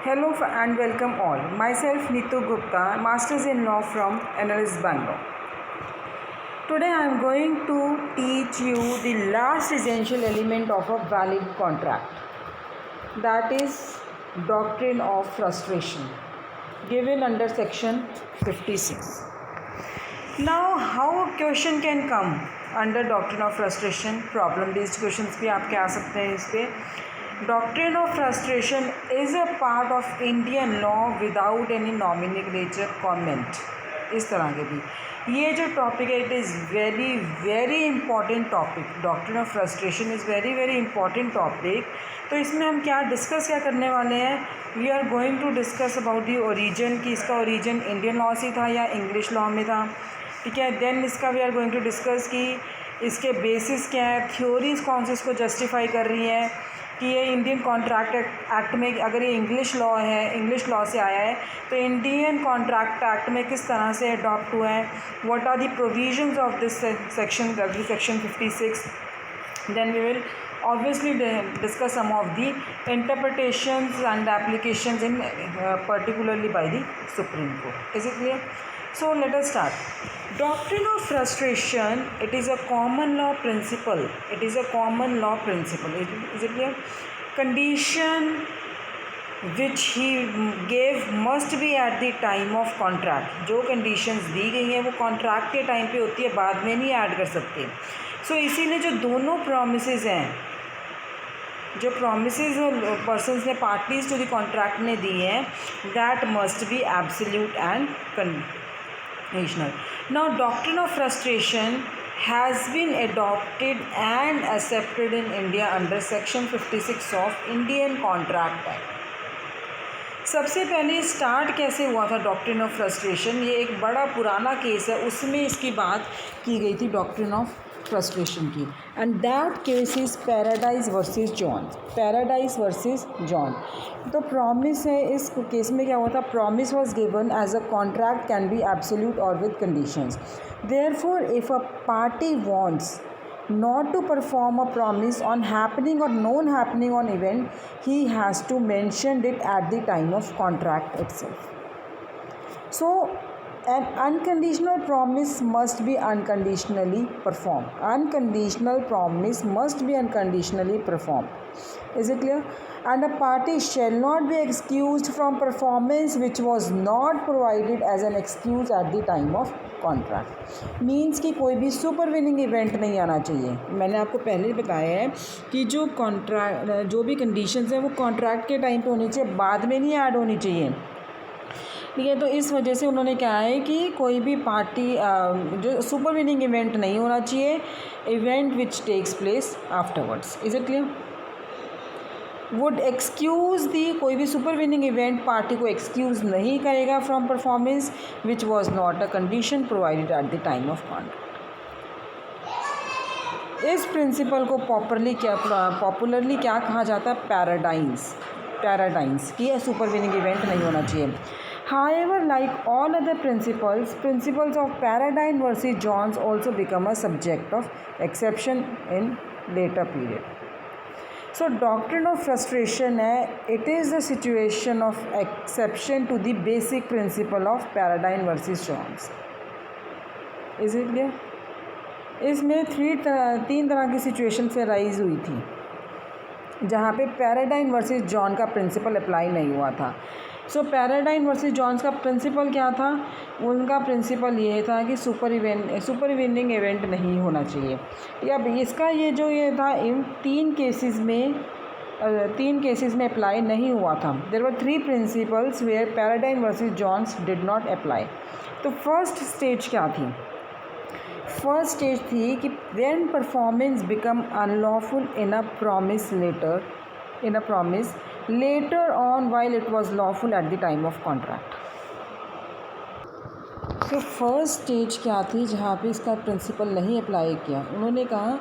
And welcome all. Myself Neetu Gupta, Masters in Law from NLS Bangalore. Today I am going to teach you the last essential element of a valid contract. That is doctrine of frustration, given under section 56. Now how a question can come under doctrine of frustration? Problem based questions भी आपके आ सकते हैं इस पर. Doctrine of frustration is a part of Indian law without any nomenclature comment. इस तरह के भी ये जो टॉपिक है it is very very important topic. Doctrine of frustration is very very important topic. तो इसमें हम क्या करने वाले हैं? We are going to discuss about the origin, कि इसका ओरिजिन इंडियन लॉ से था या इंग्लिश लॉ में था. ठीक है. देन इसका we are going to discuss कि इसके बेसिस क्या है, थ्योरीज कौन सी इसको जस्टिफाई कर रही हैं कि ये इंडियन कॉन्ट्रैक्ट एक्ट में, अगर ये इंग्लिश लॉ है, इंग्लिश लॉ से आया है, तो इंडियन कॉन्ट्रैक्ट एक्ट में किस तरह से अडॉप्ट हुआ है. What are the provisions of this section, section 56. Then we will obviously discuss some of the interpretations and applications in particularly by the Supreme Court. Is it clear? So let us start. Doctrine of frustration, it is a common law principle. It is a common law principle. Is it clear? Condition which he gave must be at the time of contract. जो conditions दी गई हैं वो contract के time पे होती है, बाद में नहीं ऐड कर सकते. सो इसीलिए जो दोनों promises हैं, जो promises persons ने parties to the contract ने दी हैं, that must be absolute and conditional. Now doctrine of frustration has been adopted and accepted in India under section 56 of Indian Contract Act. सबसे पहले स्टार्ट कैसे हुआ था डॉक्ट्रिन ऑफ फ्रस्ट्रेशन? ये एक बड़ा पुराना केस है, उसमें इसकी बात की गई थी डॉक्ट्रिन ऑफ फ्रस्ट्रेशन की. And that case is Paradise versus John. Paradise versus John. तो प्रॉमिस है, इस केस में क्या हुआ था? Promise was given as a contract can be absolute और with conditions. Therefore if a party wants not to perform a promise on happening or known happening on event, he has to mention it at the time of contract itself. So an unconditional promise must be unconditionally performed. Unconditional promise must be unconditionally performed. Is it clear? And a party shall not be excused from performance which was not provided as an excuse at the time of contract. Means कि कोई भी सुपरविनिंग event नहीं आना चाहिए. मैंने आपको पहले ही बताया है कि जो कॉन्ट्रैक्ट, जो भी कंडीशंस हैं वो कॉन्ट्रैक्ट के टाइम पे होनी चाहिए, बाद में नहीं ऐड होनी चाहिए. ठीक है. तो इस वजह से उन्होंने क्या है कि कोई भी पार्टी जो सुपरविनिंग इवेंट नहीं होना चाहिए, event which takes place afterwards. Is it clear? Would excuse the, कोई भी सुपर विनिंग इवेंट पार्टी को एक्सक्यूज़ नहीं करेगा from performance which was not a condition provided at the time of contract. इस प्रिंसिपल को पॉपुलरली क्या कहा जाता है? पैराडाइम्स कि यह सुपर विनिंग इवेंट नहीं होना चाहिए. However, like all other principles of Paradigm versus Jones also become a subject of exception in later period. So doctrine of frustration है, it is the situation of exception to the basic principle of Paradigm versus Jones. Is it clear? इसमें तीन तरह की situation से rise हुई थी जहाँ पे पैराडाइम वर्सेस जॉन का प्रिंसिपल अप्लाई नहीं हुआ था. सो पैराडाइम वर्सेस जॉन्स का प्रिंसिपल क्या था? उनका प्रिंसिपल ये था कि सुपर विनिंग इवेंट नहीं होना चाहिए. या इसका ये था इन तीन केसेस में अप्लाई नहीं हुआ था. There were 3 principles where Paradine versus Jones did not apply. तो फर्स्ट स्टेज क्या थी? फर्स्ट स्टेज थी कि when performance become unlawful in a promise later on while it was lawful at the time of contract. तो first stage क्या थी जहाँ पे इसका प्रिंसिपल नहीं अप्लाई किया? उन्होंने कहा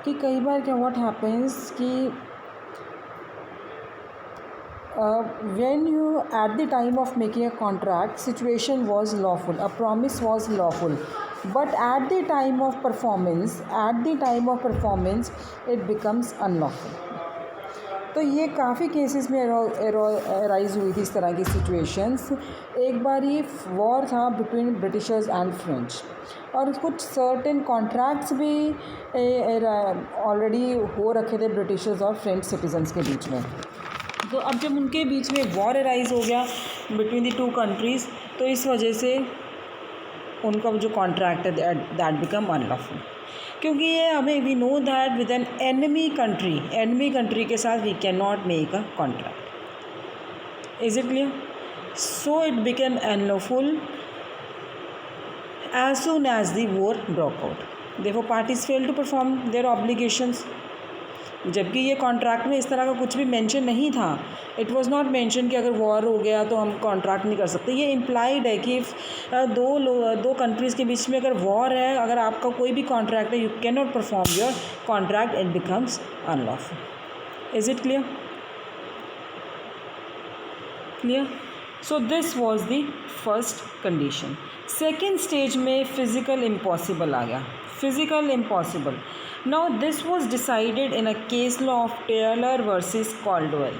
कि कई बार क्या व्हाट हैपेंस कि when you at the time of making a contract situation was lawful, a promise was lawful, but at the time of performance it becomes unlawful. तो ये काफ़ी केसेस में अराइज हुई थी इस तरह की सिचुएशंस। एक बार ये वॉर था बिटवीन ब्रिटिशर्स एंड फ्रेंच, और कुछ सर्टेन कॉन्ट्रैक्ट्स भी ऑलरेडी हो रखे थे ब्रिटिशर्स और फ्रेंच सिटीजन्स के बीच में। तो अब जब उनके बीच में वॉर अराइज हो गया बिटवीन द टू कंट्रीज़, तो इस वजह से उनका जो कॉन्ट्रैक्ट है दैट बिकम अनलॉफुल, क्योंकि ये हमें we know that with an enemy country के साथ we can not make a contract. Is it clear? So it became unlawful as soon as the war broke out. Therefore parties failed to perform their obligations. जबकि ये contract में इस तरह का कुछ भी मेंशन नहीं था। इट वाज नॉट मेंशन कि अगर वॉर हो गया तो हम कॉन्ट्रैक्ट नहीं कर सकते। ये इम्प्लाइड है कि दो कंट्रीज़ के बीच में अगर वॉर है, अगर आपका कोई भी कॉन्ट्रैक्ट है, you can not perform your contract, it becomes unlawful. Is it clear? Clear? So this was the first condition. Second stage में फिज़िकल इम्पॉसिबल आ गया। Physical impossible, now this was decided in a case law of Taylor versus Caldwell.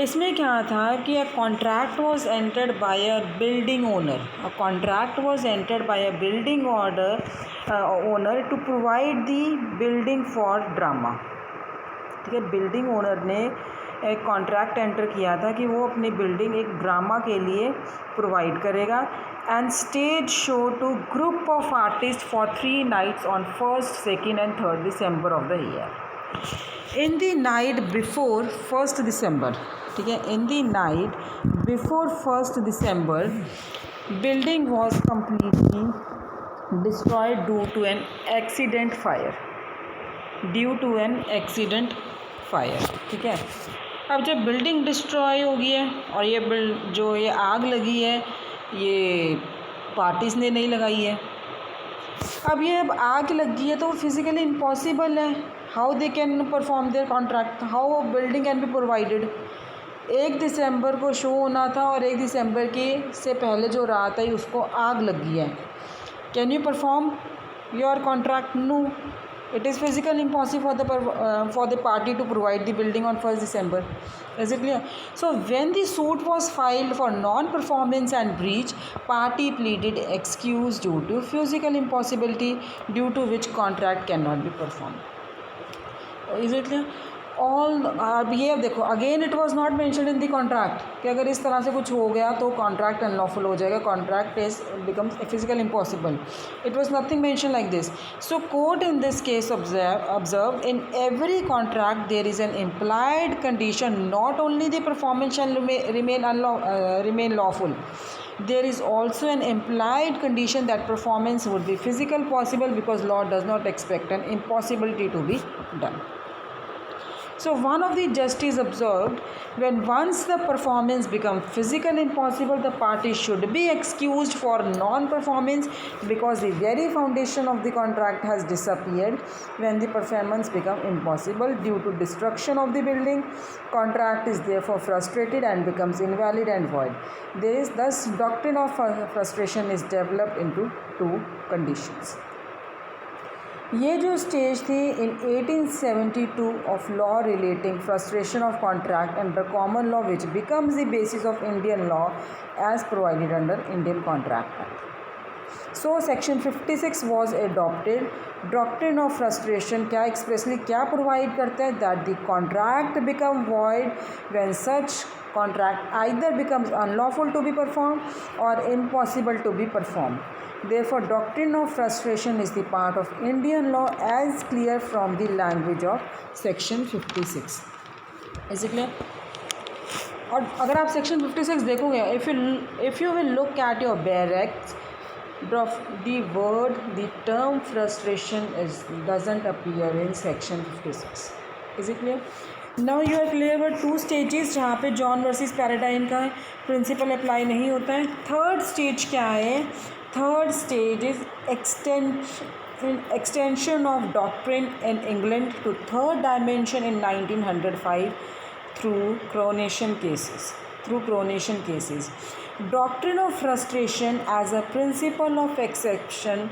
इसमें क्या था कि a contract was entered by a building owner, owner to provide the building for drama. ठीक है, building owner ने एक contract enter किया था कि वो अपनी बिल्डिंग एक ड्रामा के लिए प्रोवाइड करेगा, and stage show to group of artist for 3 nights on 1st, 2nd and 3rd December of the year. In the night before 1st December, ठीक है, in the night before 1st December, building was completely destroyed due to an accident fire. ठीक है, अब जब building destroy हो गई है और ये आग लगी है, ये पार्टीज़ ने नहीं लगाई है। अब ये आग लगी है तो फिज़िकली इम्पॉसिबल है, how they can perform their contract, how building can be provided. 1 दिसंबर को शो होना था और 1 दिसंबर के से पहले जो रात है उसको आग लगी है। Can you perform your contract? No, it is physically impossible for the party to provide the building on 1st December. Is it clear? So when the suit was filed for non-performance and breach, party pleaded excuse due to physical impossibility, due to which contract cannot be performed. Is it clear? अब ये देखो, again it was not mentioned in the contract कि अगर इस तरह से कुछ हो गया तो कॉन्ट्रैक्ट अनलॉफुल हो जाएगा, contract is becomes physical impossible. It was nothing mention like this. So court in this case observe in every contract there is an implied condition, not only the performance shall remain lawful, there is also an implied condition that performance would be physical possible, because law does not expect an impossibility to be done. So one of the justice observed, when once the performance becomes physically impossible, the party should be excused for non-performance, because the very foundation of the contract has disappeared when the performance becomes impossible due to destruction of the building. Contract is therefore frustrated and becomes invalid and void. Thus doctrine of frustration is developed into 2 conditions. ये जो stage थी in 1872 of law relating frustration of contract under common law, which becomes the basis of Indian law as provided under Indian contract act. So section 56 was adopted. Doctrine of frustration क्या expressly क्या provide करता है? That the contract become void when such contract either becomes unlawful to be performed or impossible to be performed. Therefore, doctrine of frustration is the part of Indian law as clear from the language of section 56. Is it clear? और अगर आप section 56 देखोगे, if you will look at your barracks, the term frustration doesn't appear in section 56. Is it clear? Now you are clear about 2 stages जहाँ पे John versus पैराडाइन का principal apply नहीं होता है। थर्ड स्टेज क्या है? Third stage is extension of doctrine in England to third dimension in 1905 through coronation cases. Doctrine of frustration as a principle of exception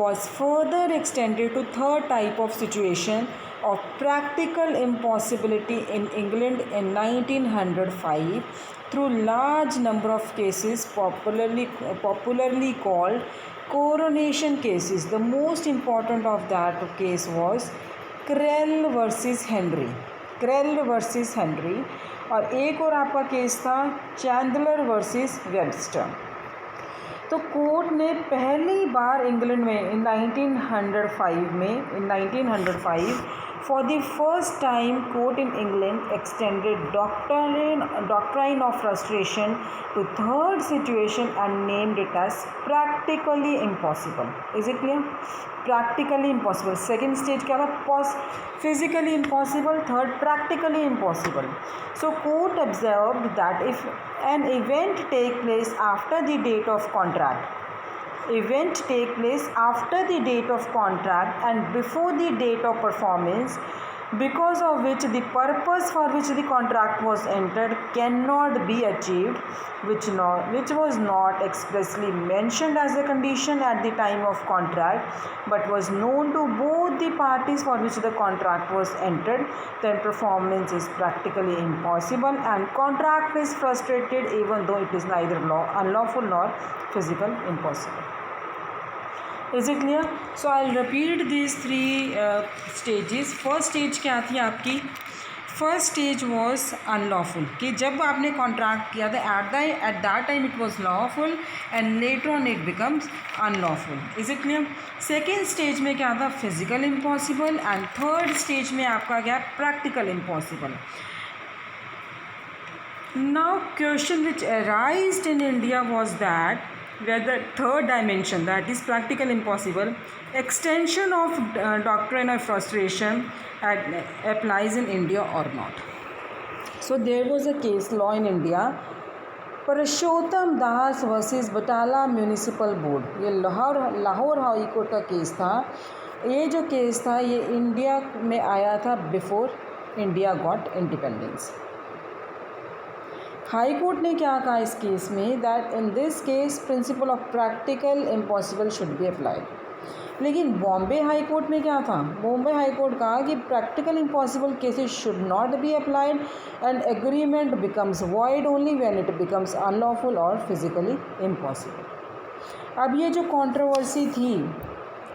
was further extended to third type of situation of practical impossibility in England in 1905 through large number of cases popularly called coronation cases. The most important of that case was curl versus Henry और एक और आपका case था Chandler versus Webster. तो court ने पहली बार England में इन 1905 for the first time court in England extended doctrine of frustration to third situation and named it as practically impossible. Is it clear? Practically impossible. Second stage क्या था? Physically impossible. Third, practically impossible. So court observed that if an event take place after the date of contract and before the date of performance, because of which the purpose for which the contract was entered cannot be achieved, which was not expressly mentioned as a condition at the time of contract, but was known to both the parties for which the contract was entered, then performance is practically impossible and contract is frustrated even though it is neither unlawful nor physical impossible. Is it clear? So I'll repeat these three stages. First stage क्या थी आपकी? First stage was unlawful कि जब आपने contract किया था at that time it was lawful and later on it becomes unlawful. Is it clear? Second stage में क्या था? Physical impossible and third stage में आपका क्या? Practical impossible. Now question which arose in India was that where the third dimension, that is practical impossible, extension of doctrine of frustration applies in India or not. So there was a case law in India, Parshottam Das versus Batala municipal board. ये Lahore High court का case था. ये जो case था ये India में आया था before India got independence. High court ने क्या कहा इस केस में? That in this case principle of practical impossible should be applied. लेकिन बॉम्बे हाई कोर्ट में क्या था? बॉम्बे हाई कोर्ट कहा कि practical impossible cases should not be applied and agreement becomes void only when it becomes unlawful और physically impossible. अब ये जो कंट्रोवर्सी थी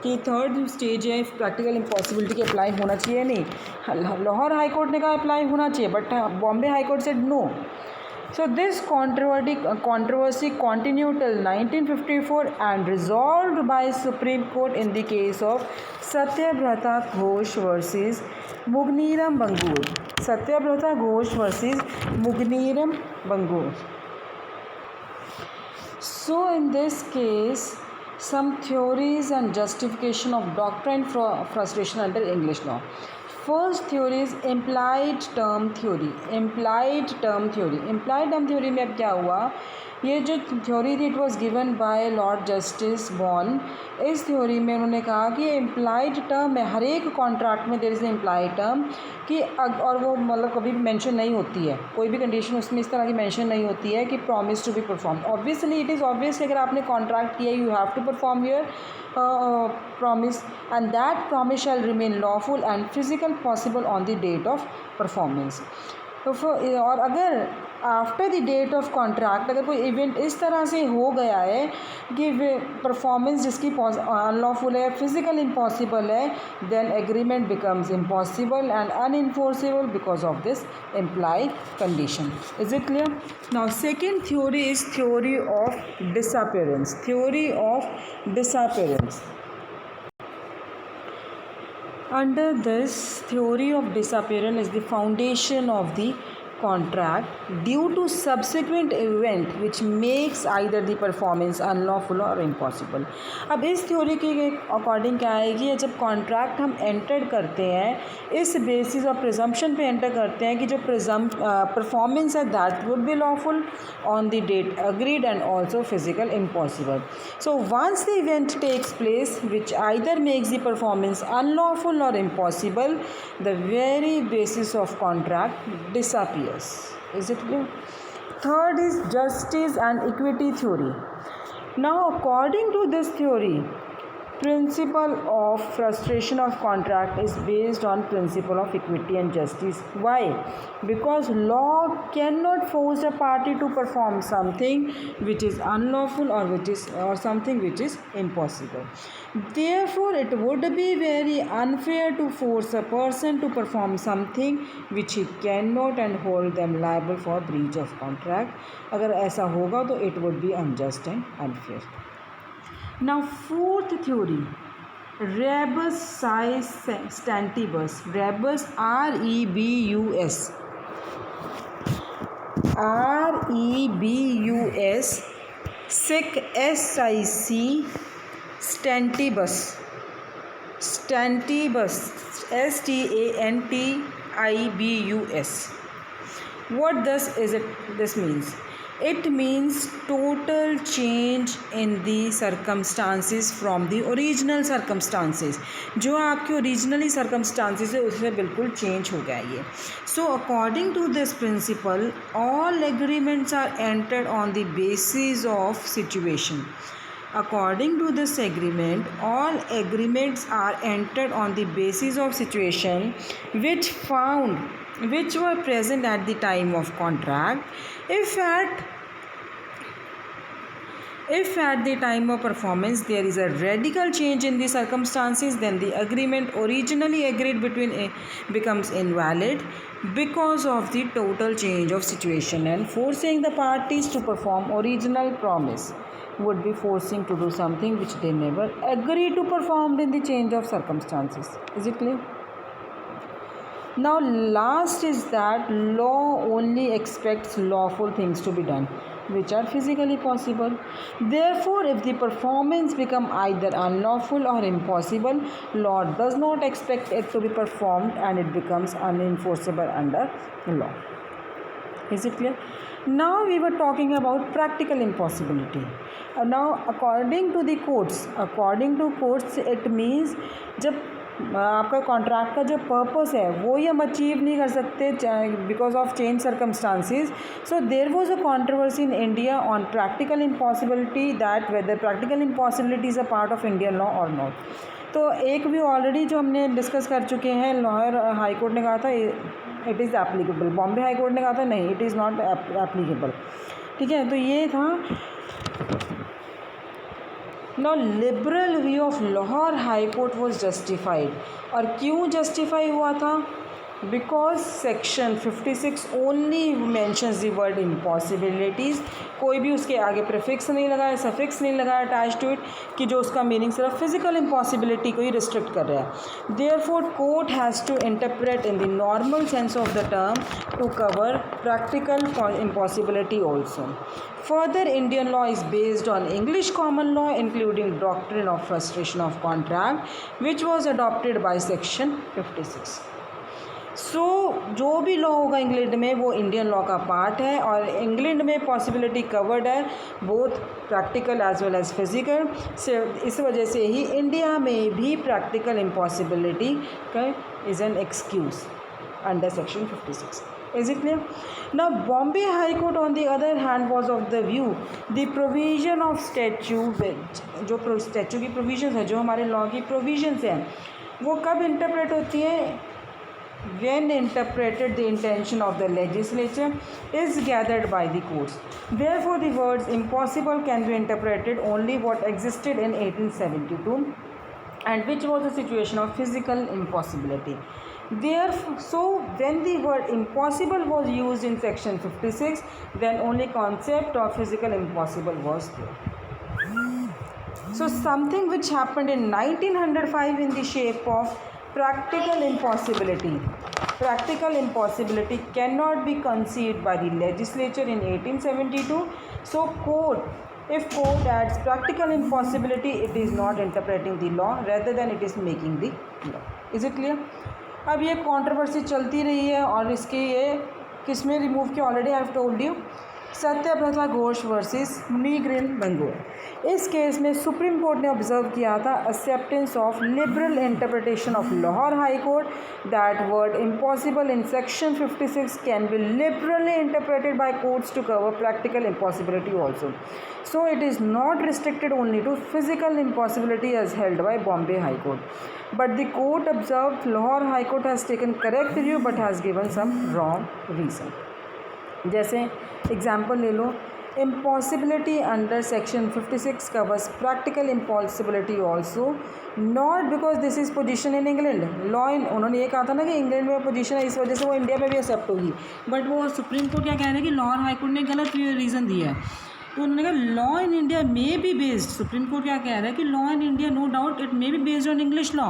कि थर्ड स्टेज है प्रैक्टिकल इम्पॉसिबिलिटी के अप्लाई होना चाहिए नहीं, लाहौर हाई कोर्ट ने कहा अप्लाई होना चाहिए but Bombay high court said no. So this controversy continued till 1954 and resolved by Supreme Court in the case of Satyabrata Ghosh versus Mugneeram Bangur. Satyabrata Ghosh versus Mugneeram Bangur. So in this case, some theories and justification of doctrine frustration under English law. First theory is implied term theory. Implied term theory में अब क्या हुआ? ये जो theory थी it was given by Lord Justice Bowen. इस theory में उन्होंने कहा कि इम्प्लाइड टर्म है हर एक कॉन्ट्रैक्ट में. देयर इज़ इम्प्लाइड टर्म कि और वो मतलब कभी भी मेंशन नहीं होती है, कोई भी कंडीशन उसमें इस तरह की मेंशन नहीं होती है कि promise to be perform. Obviously it is obvious कि अगर आपने कॉन्ट्रैक्ट किया you have to perform your promise and that promise shall remain lawful and physical possible on the date of performance. तो और अगर after the date of contract अगर कोई event इस तरह से हो गया है कि परफॉर्मेंस जिसकी अनलॉफुल है, फिजिकल इम्पॉसिबल है, then agreement becomes impossible and unenforceable because of this implied condition. Is it clear? Now second theory is theory of disappearance. Theory of disappearance. Under this theory of disappearance is the foundation of the contract due to subsequent event which makes either the performance unlawful or impossible. अब इस theory के according क्या है कि जब contract हम enter करते हैं इस बेसिस और प्रिजम्पशन पे एंटर करते हैं कि जो परफॉर्मेंस है that would be lawful on the date agreed and also physical impossible. So once the event takes place which either makes the performance unlawful or impossible, the very basis of contract disappears. Is it clear? Third is justice and equity theory. Now according to this theory, Principle of frustration of contract is based on principle of equity and justice. Why? Because law cannot force a party to perform something which is unlawful or something which is impossible. Therefore, it would be very unfair to force a person to perform something which he cannot and hold them liable for breach of contract. अगर ऐसा होगा तो it would be unjust and unfair. Now, fourth theory, rebus sic stantibus. Rebus, R-E-B-U-S. R-E-B-U-S. Sic, S-I-C. Stantibus. Stantibus. S-T-A-N-T-I-B-U-S. What this means? It means total change in the circumstances from the original circumstances. जो आपके originally circumstances है उससे बिल्कुल change हो गया ये. So according to this principle, all agreements are entered on the basis of situation. According to this agreement, all agreements are entered on the basis of situation which were present at the time of contract. If at the time of performance there is a radical change in the circumstances, then the agreement originally agreed between becomes invalid because of the total change of situation, and forcing the parties to perform original promise would be forcing to do something which they never agreed to perform in the change of circumstances. Is it clear? Now, last is that law only expects lawful things to be done which are physically possible. Therefore, if the performance become either unlawful or impossible, law does not expect it to be performed and it becomes unenforceable under law. Is it clear? Now we were talking about practical impossibility. Now according to courts it means जब आपका contract का जो purpose है वो ही हम achieve नहीं कर सकते because of change circumstances. So there was a controversy in India on practical impossibility, that whether practical impossibility is a part of Indian law और नॉट. तो एक भी ऑलरेडी जो हमने डिस्कस कर चुके हैं, लाहौर हाई कोर्ट ने कहा था it is applicable, Bombay high court ने कहा था नहीं इट इज़ नॉट एप्लीकेबल. ठीक है, तो ये था. Now liberal view of Lahore High Court was justified. और क्यों justify हुआ था? Because section 56 only mentions the word impossibilities. कोई भी उसके आगे prefix नहीं लगाया, suffix नहीं लगाया attached to it कि जो उसका meaning सिर्फ physical impossibility को ही restrict कर रहा है. Therefore court has to interpret in the normal sense of the term to cover practical impossibility also. Further, Indian law is based on English common law, including doctrine of frustration of contract, which was adopted by section 56. सो जो भी law होगा England में वो Indian law का part है और England में possibility covered है both practical as well as physical. इस वजह से ही इंडिया में भी प्रैक्टिकल इम्पॉसिबिलिटी का is an excuse under section 56. Is it clear? Now Bombay High Court on the other hand was of the view the provision of statute, जो statue की provisions है, जो हमारे लॉ की प्रोविजंस हैं, वो कब इंटरप्रेट होती है? When interpreted, the intention of the legislature is gathered by the courts. Therefore, the words impossible can be interpreted only what existed in 1872 and which was a situation of physical impossibility. Therefore, so when the word impossible was used in section 56, then only concept of physical impossible was there. So something which happened in 1905 in the shape of practical impossibility. Practical impossibility cannot be conceived by the legislature in 1872. So if court adds practical impossibility, it is not interpreting the law, rather than it is making the law. Is it clear? अब ये controversy चलती रही है और इसके ये किस में रिमूव किया already I have told you. Satyabrata Ghosh versus Mugneeram Bangur. इस केस में सुप्रीम कोर्ट ने ऑब्जर्व किया था acceptance of liberal interpretation of Lahore High Court that word impossible in section 56 can be liberally interpreted by courts to cover practical impossibility also, so it is not restricted only to physical impossibility as held by Bombay High Court. But the court observed Lahore High Court has taken correct view but has given some wrong reason. जैसे example ले लो, impossibility under section 56 covers practical impossibility also not because this is position in England law in, उन्होंने ये कहा था ना कि England में पोजीशन है इस वजह से वो इंडिया में भी एक्सेप्ट होगी, बट वो सुप्रीम कोर्ट क्या कह रहे हैं कि लाहौर हाई कोर्ट ने गलत रीज़न दिया है। तो उन्होंने कहा law in India may be based, supreme court क्या कह रहा है कि law in India no doubt it may be based on English law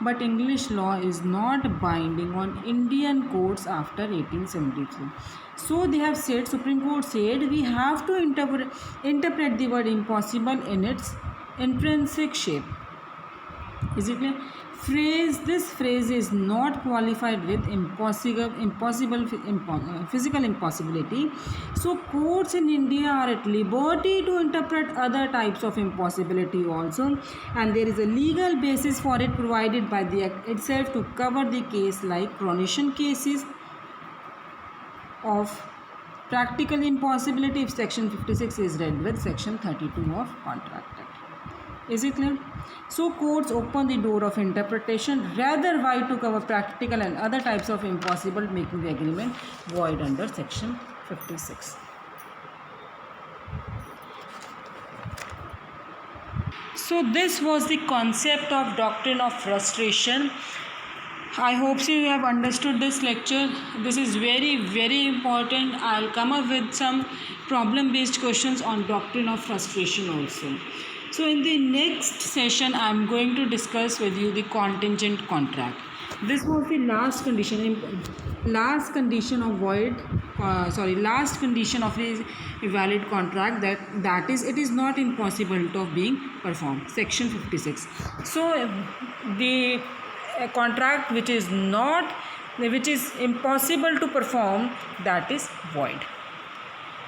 but English law is not binding on Indian courts after 1873. So they have said, Supreme Court said, we have to interpret the word impossible in its intrinsic shape. Is it clear? This phrase is not qualified with physical impossibility. So courts in India are at liberty to interpret other types of impossibility also, and there is a legal basis for it provided by the Act itself to cover the case like coronation cases of practical impossibility if section 56 is read with section 32 of Contract Act. Is it clear? So courts open the door of interpretation rather wide to cover practical and other types of impossible, making the agreement void under section 56. So this was the concept of doctrine of frustration. I hope so you have understood this lecture. This is very important. I'll come up with some problem based questions on doctrine of frustration also. So in the next session I am going to discuss with you the contingent contract. This was the last condition of the valid contract, that is it is not in possibility of being performed, section 56. So the a contract which is impossible to perform, that is void.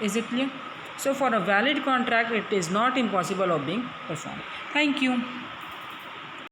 Is it clear? So for a valid contract it is not impossible of being performed. Thank you.